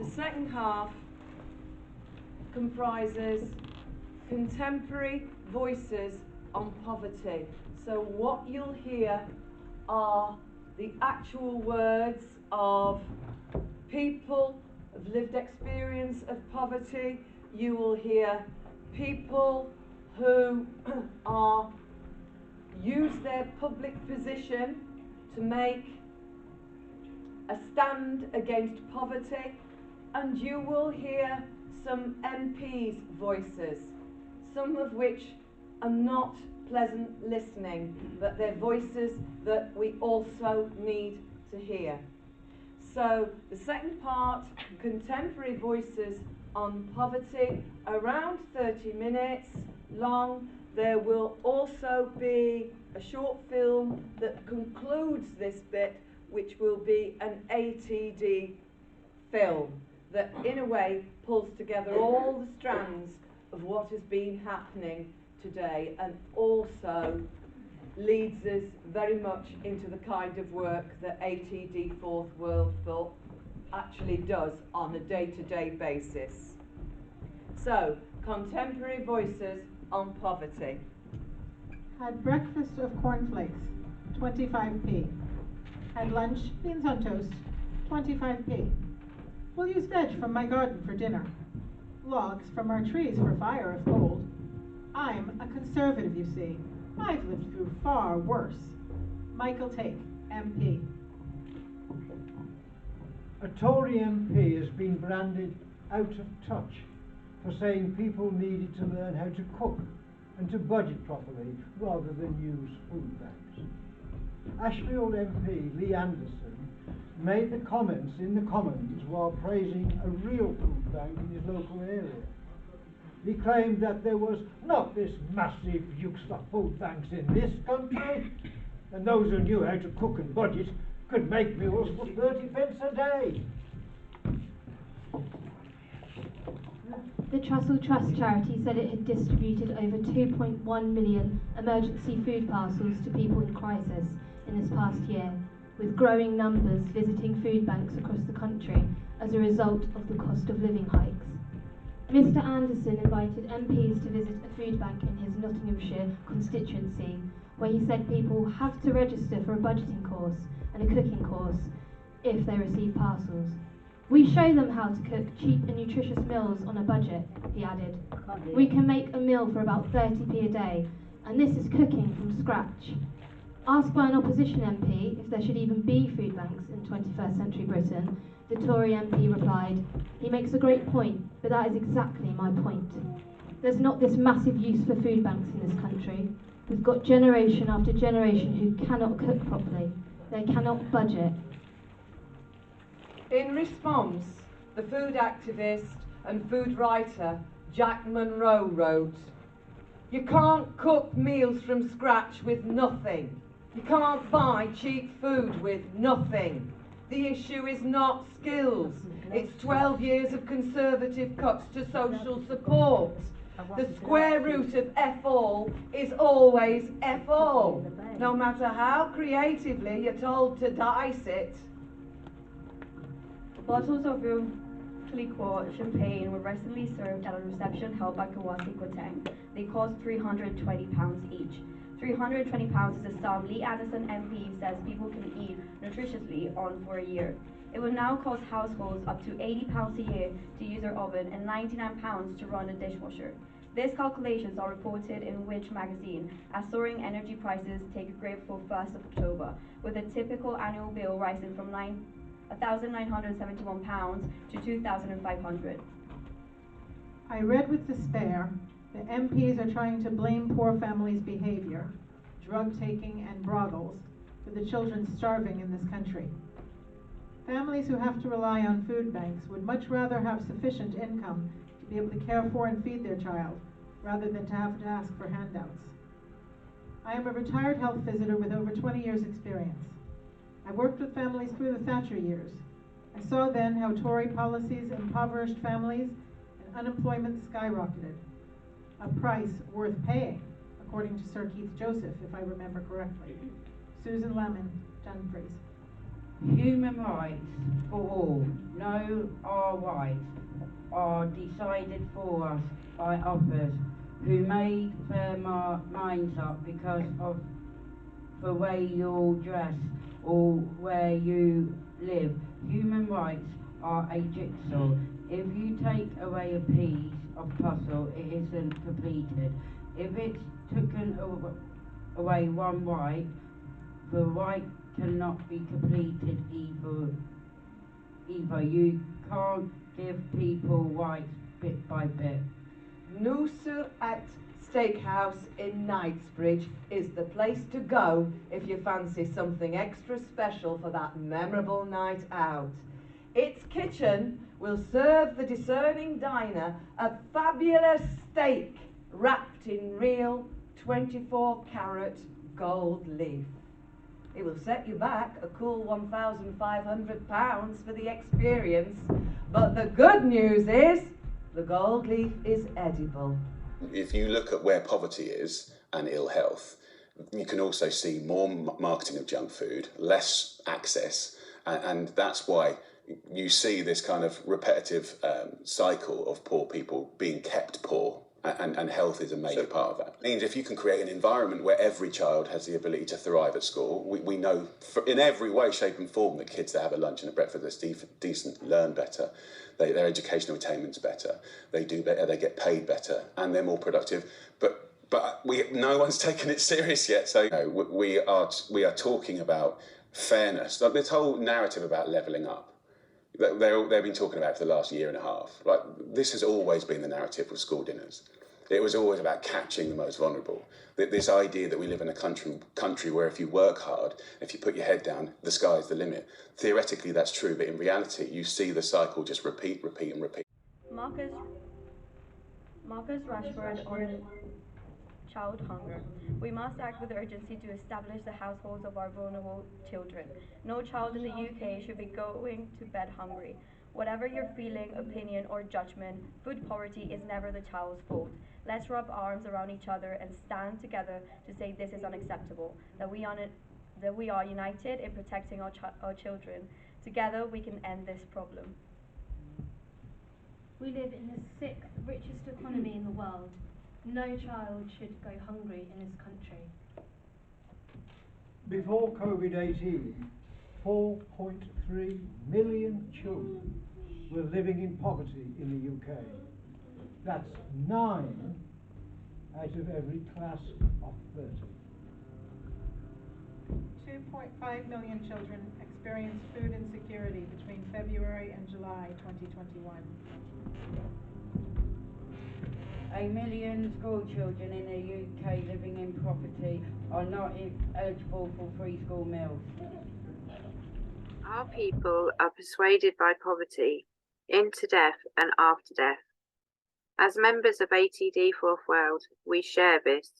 The second half comprises contemporary voices on poverty. So what you'll hear are the actual words of people of lived experience of poverty. You will hear people who use their public position to make a stand against poverty, and you will hear some MPs' voices, some of which are not pleasant listening, but they're voices that we also need to hear. So the second part, contemporary voices on poverty, around 30 minutes long. There will also be a short film that concludes this bit, which will be an ATD film that in a way pulls together all the strands of what has been happening today, and also leads us very much into the kind of work that ATD Fourth World actually does on a day-to-day basis. So, contemporary voices on poverty. Had breakfast of cornflakes, 25p. Had lunch, beans on toast, 25p. We'll use veg from my garden for dinner. Logs from our trees for fire if cold. I'm a conservative, you see. I've lived through far worse. Michael Take, MP. A Tory MP has been branded out of touch for saying people needed to learn how to cook and to budget properly rather than use food banks. Ashfield MP Lee Anderson made the comments in the Commons while praising a real food bank in his local area. He claimed that there was not this massive use for food banks in this country, and those who knew how to cook and budget could make meals for 30 pence a day. The Trussell Trust charity said it had distributed over 2.1 million emergency food parcels to people in crisis in this past year, with growing numbers visiting food banks across the country as a result of the cost of living hikes. Mr Anderson invited MPs to visit a food bank in his Nottinghamshire constituency, where he said people have to register for a budgeting course and a cooking course if they receive parcels. We show them how to cook cheap and nutritious meals on a budget, he added. We can make a meal for about 30p a day, and this is cooking from scratch. Asked by an opposition MP if there should even be food banks in 21st century Britain, the Tory MP replied, "He makes a great point, but that is exactly my point. There's not this massive use for food banks in this country. We've got generation after generation who cannot cook properly. They cannot budget." In response, the food activist and food writer Jack Monroe wrote, "You can't cook meals from scratch with nothing. You can't buy cheap food with nothing. The issue is not skills. It's 12 years of conservative cuts to social support. The square root of F all is always F all, no matter how creatively you're told to dice it." Bottles of room liqueur champagne were recently served at a reception held by Kawasi Kwateng. They cost £320 each. £320 is a sum Lee Anderson MP says people can eat nutritiously on for a year. It will now cost households up to £80 a year to use their oven and £99 to run a dishwasher. These calculations are reported in Which magazine as soaring energy prices take a grip for 1st of October, with a typical annual bill rising from £1,971 to £2,500. I read with despair that MPs are trying to blame poor families' behavior, drug taking and brothels, for the children starving in this country. Families who have to rely on food banks would much rather have sufficient income to be able to care for and feed their child, rather than to have to ask for handouts. I am a retired health visitor with over 20 years' experience. I worked with families through the Thatcher years. I saw then how Tory policies impoverished families and unemployment skyrocketed. A price worth paying, according to Sir Keith Joseph, if I remember correctly. Susan Lemon, Dumfries. Human rights for all, no our rights, are decided for us by others who made their minds up because of the way you dress or where you live. Human rights are a jigsaw. If you take away a piece of puzzle, it isn't completed. If it's taken away one right, the right cannot be completed either. You can't give people rights bit by bit. Noosa at Steakhouse in Knightsbridge is the place to go if you fancy something extra special for that memorable night out. Its kitchen will serve the discerning diner a fabulous steak wrapped in real 24-carat gold leaf. It will set you back a cool £1,500 for the experience, but the good news is the gold leaf is edible. If you look at where poverty is and ill health, you can also see more marketing of junk food, less access, and that's why you see this kind of repetitive cycle of poor people being kept poor, and health is a major part of that. It means if you can create an environment where every child has the ability to thrive at school, we know in every way, shape and form that kids that have a lunch and a breakfast that's decent learn better, their educational attainment's better, they do better, they get paid better, and they're more productive. But no one's taken it serious yet. So we are talking about fairness. Like this whole narrative about levelling up, they've been talking about it for the last year and a half. Like this has always been the narrative with school dinners. It was always about catching the most vulnerable. This idea that we live in a country where if you work hard, if you put your head down, the sky's the limit. Theoretically, that's true, but in reality, you see the cycle just repeat and repeat. Marcus Rashford on child hunger. We must act with urgency to establish the households of our vulnerable children. No child in the UK should be going to bed hungry. Whatever your feeling, opinion or judgment, food poverty is never the child's fault. Let's rub arms around each other and stand together to say this is unacceptable, that we are united in protecting our children. Together we can end this problem. We live in the 6th richest economy in the world. No child should go hungry in this country. Before COVID-18, 4.3 million children were living in poverty in the UK. That's 9 out of every class of 30. 2.5 million children experienced food insecurity between February and July 2021. 1 million school children in the UK living in poverty are not eligible for free school meals. Our people are persuaded by poverty into death and after death. As members of ATD Fourth World, we share this.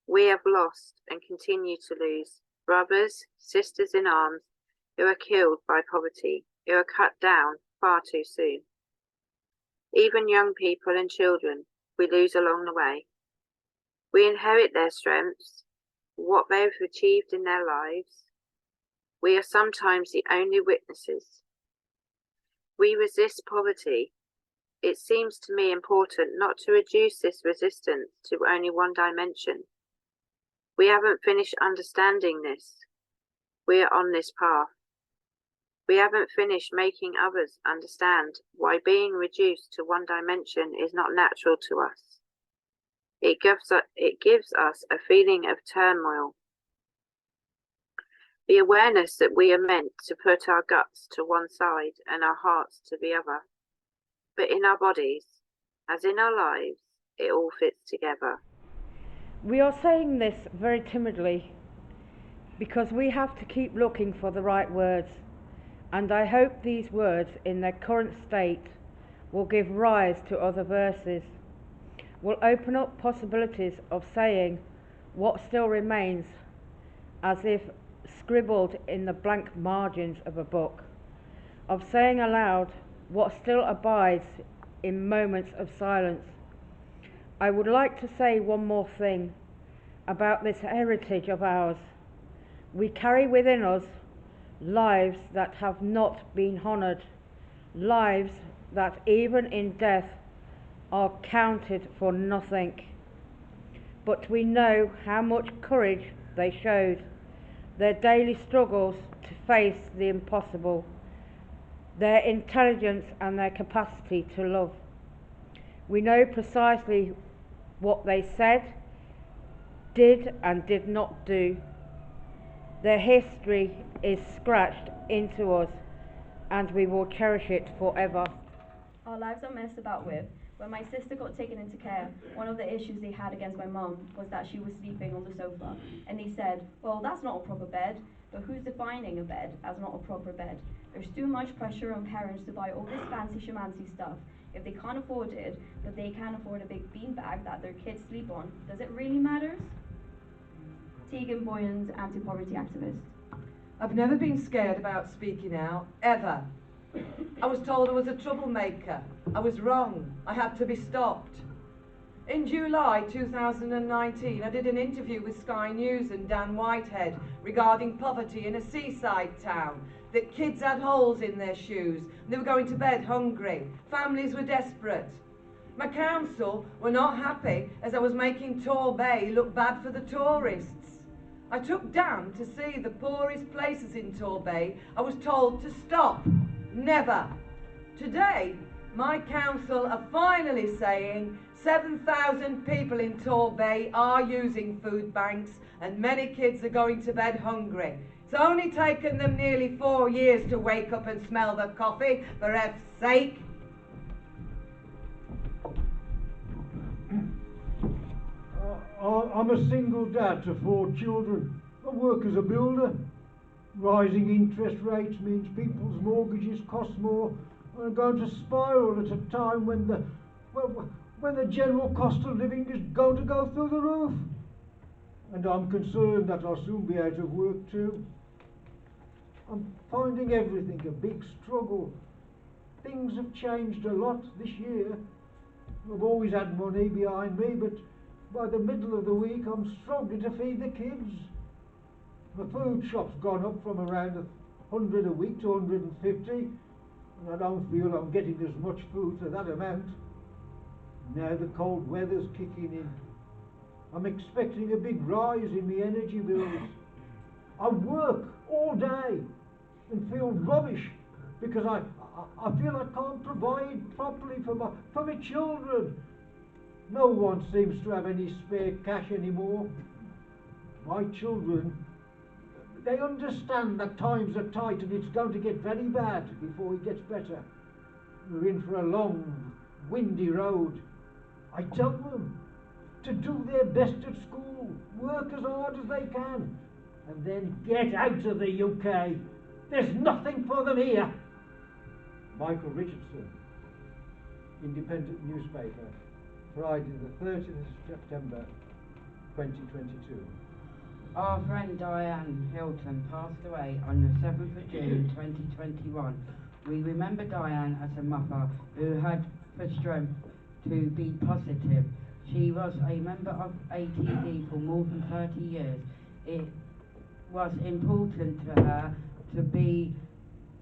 We have lost and continue to lose brothers, sisters in arms who are killed by poverty, who are cut down far too soon. Even young people and children we lose along the way. We inherit their strengths, what they have achieved in their lives. We are sometimes the only witnesses. We resist poverty. It seems to me important not to reduce this resistance to only one dimension. We haven't finished understanding this. We are on this path. We haven't finished making others understand why being reduced to one dimension is not natural to us. It gives us a feeling of turmoil. The awareness that we are meant to put our guts to one side and our hearts to the other. But in our bodies, as in our lives, it all fits together. We are saying this very timidly because we have to keep looking for the right words, and I hope these words in their current state will give rise to other verses, will open up possibilities of saying what still remains as if scribbled in the blank margins of a book, of saying aloud what still abides in moments of silence. I would like to say one more thing about this heritage of ours. We carry within us lives that have not been honoured, lives that even in death are counted for nothing. But we know how much courage they showed, their daily struggles to face the impossible, their intelligence and their capacity to love. We know precisely what they said, did and did not do. Their history is scratched into us, and we will cherish it forever. Our lives are messed about with. When my sister got taken into care, one of the issues they had against my mum was that she was sleeping on the sofa. And they said, well, that's not a proper bed, but who's defining a bed as not a proper bed? There's too much pressure on parents to buy all this fancy schmancy stuff. If they can't afford it, but they can't afford a big beanbag that their kids sleep on, does it really matter? Tegan Boyan's anti-poverty activist. I've never been scared about speaking out, ever. I was told I was a troublemaker. I was wrong. I had to be stopped. In July 2019, I did an interview with Sky News and Dan Whitehead regarding poverty in a seaside town, that kids had holes in their shoes, they were going to bed hungry, families were desperate. My council were not happy as I was making Tor Bay look bad for the tourists. I took Dan to see the poorest places in Tor Bay. I was told to stop. Never. Today, my council are finally saying 7,000 people in Tor Bay are using food banks and many kids are going to bed hungry. It's only taken them nearly 4 years to wake up and smell the coffee, for F's sake. I'm a single dad to 4 children. I work as a builder. Rising interest rates means people's mortgages cost more and are going to spiral at a time when the general cost of living is going to go through the roof. And I'm concerned that I'll soon be out of work too. I'm finding everything a big struggle. Things have changed a lot this year. I've always had money behind me, but by the middle of the week I'm struggling to feed the kids. The food shop's gone up from around 100 a week to 150, and I don't feel I'm getting as much food for that amount. Now the cold weather's kicking in. I'm expecting a big rise in the energy bills. I work all day and feel rubbish because I feel I can't provide properly for my children. No one seems to have any spare cash anymore. My children, they understand that times are tight and it's going to get very bad before it gets better. We're in for a long, windy road. I tell them to do their best at school, work as hard as they can, and then get out of the UK. There's nothing for them here. Michael Richardson, Independent newspaper, Friday the 30th of September 2022. Our friend Diane Hilton passed away on the 7th of June 2021. We remember Diane as a mother who had the strength to be positive. She was a member of ATD for more than 30 years. It was important to her to be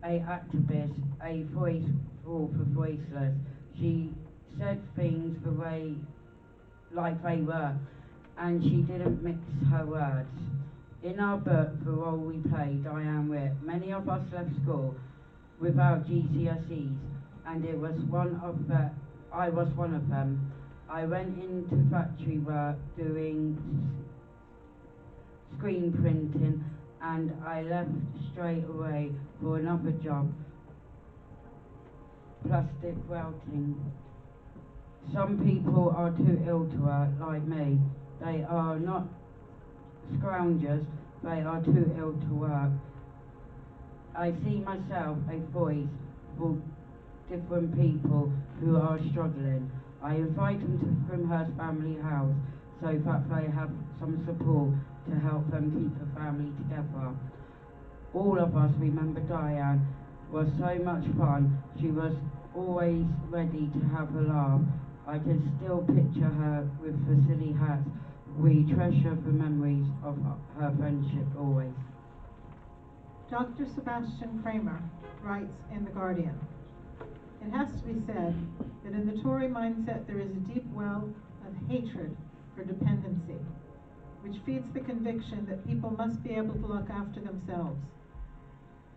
an activist, a voice for the voiceless. She said things the way like they were, and she didn't mix her words. In our book, The Role We Play, Diane wrote, many of us left school without GCSEs, and I was one of them. I went into factory work doing screen printing, and I left straight away for another job, plastic welding. Some people are too ill to work, like me. They are not scroungers, they are too ill to work. I see myself a voice for different people who are struggling. I invite them to Frimhurst Family House so that they have some support to help them keep the family together. All of us remember Diane. It was so much fun. She was always ready to have a laugh. I can still picture her with the silly hat. We treasure the memories of her friendship always. Dr. Sebastian Kramer writes in The Guardian, "It has to be said that in the Tory mindset there is a deep well of hatred for dependency, which feeds the conviction that people must be able to look after themselves.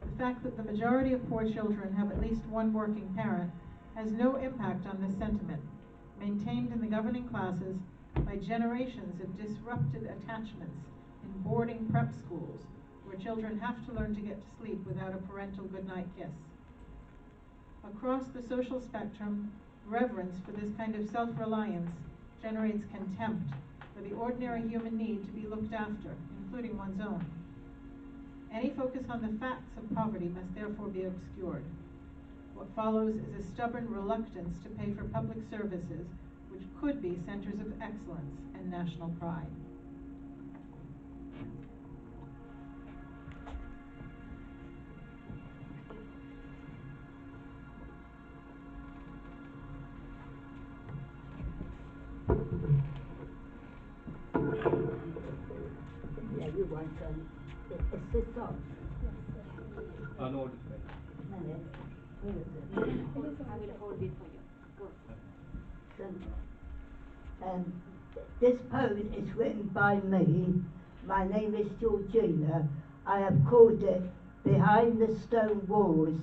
The fact that the majority of poor children have at least one working parent has no impact on this sentiment, maintained in the governing classes by generations of disrupted attachments in boarding prep schools, where children have to learn to get to sleep without a parental goodnight kiss. Across the social spectrum, reverence for this kind of self-reliance generates contempt for the ordinary human need to be looked after, including one's own. Any focus on the facts of poverty must therefore be obscured. What follows is a stubborn reluctance to pay for public services which could be centers of excellence and national pride." Yeah, you want it's this on. An order. Minute. Where is it? I will hold it for you. Go. This poem is written by me. My name is Georgina. I have called it Behind the Stone Walls.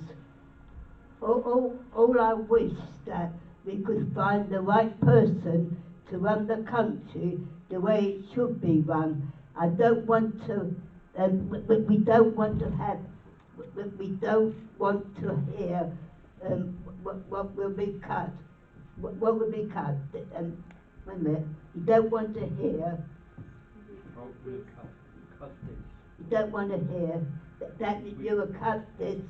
All I wish that we could find the right person to run the country the way it should be run. I don't want to, we don't want to have, we don't want to hear what will be cut. What will be cut? Wait a minute. You don't want to hear. What will cut this? You don't want to hear that you will cut this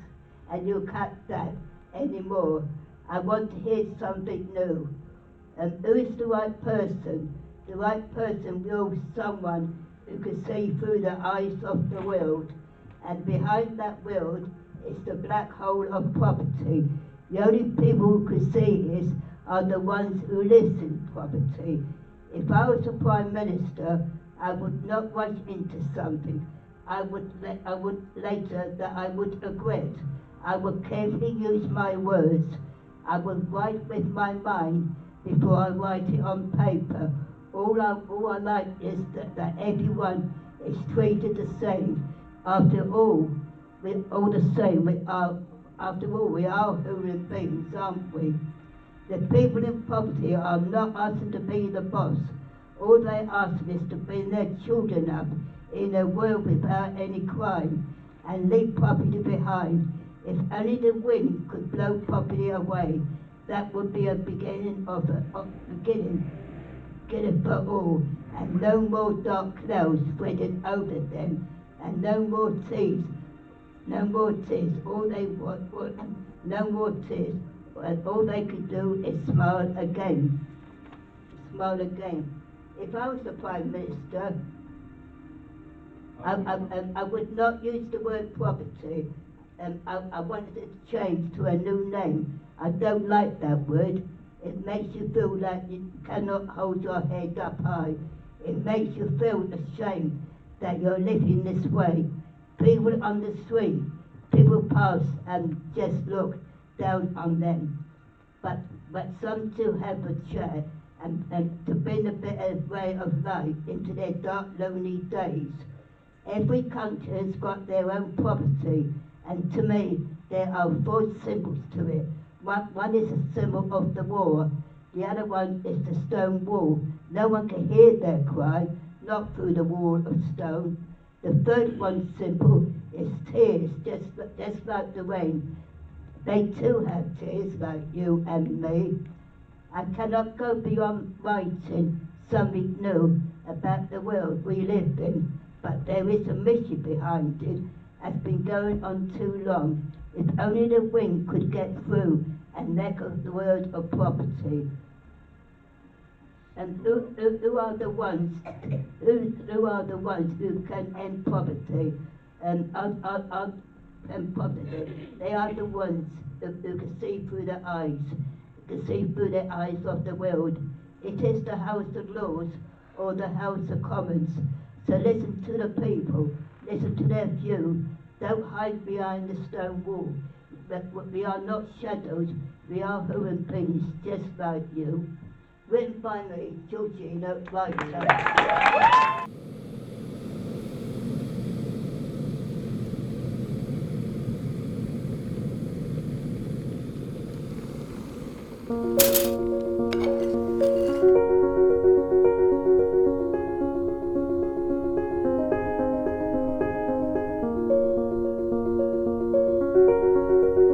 and you cut that anymore. I want to hear something new. And who is the right person? The right person will be someone who can see through the eyes of the world. And behind that world is the black hole of property. The only people who can see this are the ones who live in property. If I was a Prime Minister, I would not rush into something. I would later that I would regret. I would carefully use my words. I would write with my mind before I write it on paper. All I like is that everyone is treated the same. After all, we're all the same. After all, we are human beings, aren't we? The people in poverty are not asking to be the boss. All they ask is to bring their children up in a world without any crime and leave poverty behind. If only the wind could blow poverty away, that would be a beginning for all, and no more dark clouds spreading over them, and no more tears. All they want, no more tears. And all they could do is smile again. If I was the Prime Minister, I would not use the word property. I wanted it to change to a new name. I don't like that word. It makes you feel like you cannot hold your head up high. It makes you feel ashamed that you're living this way. People on the street, people pass and just look down on them. But some still have a chair and to bring a better way of life into their dark, lonely days. Every country has got their own property, and to me there are 4 symbols to it. One is a symbol of the war, the other one is the stone wall. No one can hear their cry, not through the wall of stone. The third one symbol is tears, just like the rain. They too have tears like you and me. I cannot go beyond writing something new about the world we live in, but there is a mission behind it. It's been going on too long. If only the wind could get through and echo the word of property. And who are the ones who can end poverty? And poverty. They are the ones who can see through the eyes of the world. It is the House of Lords or the House of Commons. So listen to the people, listen to their view, Don't hide behind the stone wall. But we are not shadows, we are human beings just like you. Written by me, Georgina, writer.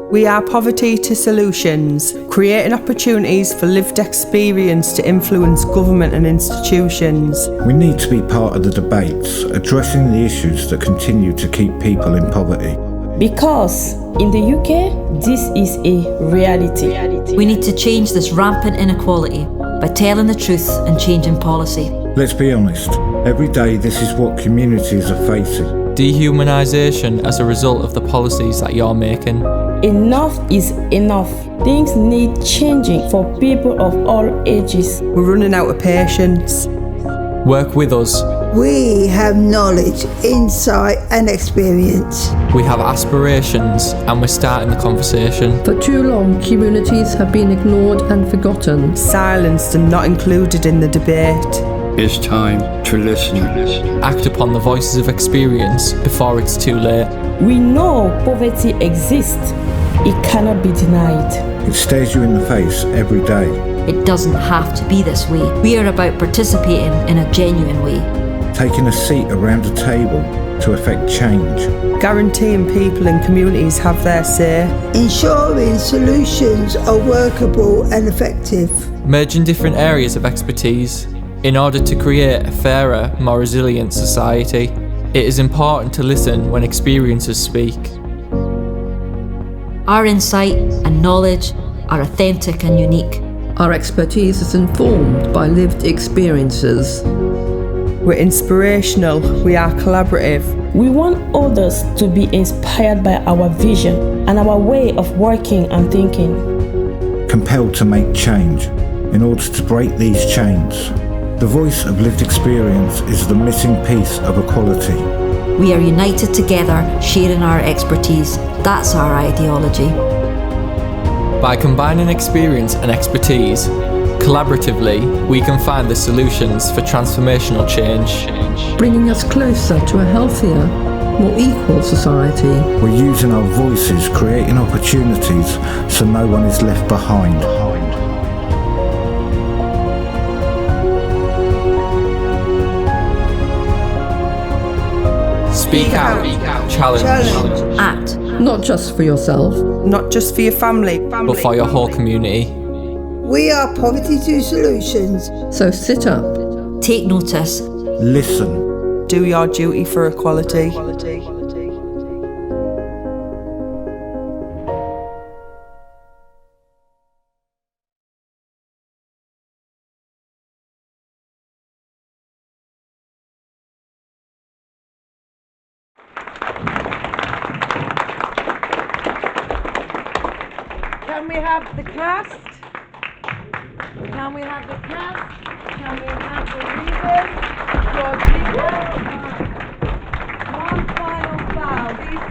We are Poverty to Solutions, creating opportunities for lived experience to influence government and institutions. We need to be part of the debates, addressing the issues that continue to keep people in poverty. Because in the UK, this is a reality. We need to change this rampant inequality by telling the truth and changing policy. Let's be honest, every day this is what communities are facing. Dehumanisation as a result of the policies that you're making. Enough is enough. Things need changing for people of all ages. We're running out of patience. Work with us. We have knowledge, insight and experience. We have aspirations and we're starting the conversation. For too long, communities have been ignored and forgotten. Silenced and not included in the debate. It's time to listen. Act upon the voices of experience before it's too late. We know poverty exists. It cannot be denied. It stares you in the face every day. It doesn't have to be this way. We are about participating in a genuine way. Taking a seat around a table to effect change. Guaranteeing people and communities have their say. Ensuring solutions are workable and effective. Merging different areas of expertise in order to create a fairer, more resilient society. It is important to listen when experiences speak. Our insight and knowledge are authentic and unique. Our expertise is informed by lived experiences. We're inspirational, we are collaborative. We want others to be inspired by our vision and our way of working and thinking. Compelled to make change in order to break these chains. The voice of lived experience is the missing piece of equality. We are united together, sharing our expertise. That's our ideology. By combining experience and expertise, collaboratively, we can find the solutions for transformational change. Bringing us closer to a healthier, more equal society. We're using our voices, creating opportunities so no one is left behind. Speak out. Challenge. Act. Not just for yourself. Not just for your family. But for your whole community. We are Poverty to Solutions. So sit up. Take notice. Listen. Do your duty for equality. Can we have the cast? Can we have the cast? Can we have the readers? Georgina? One final bow. These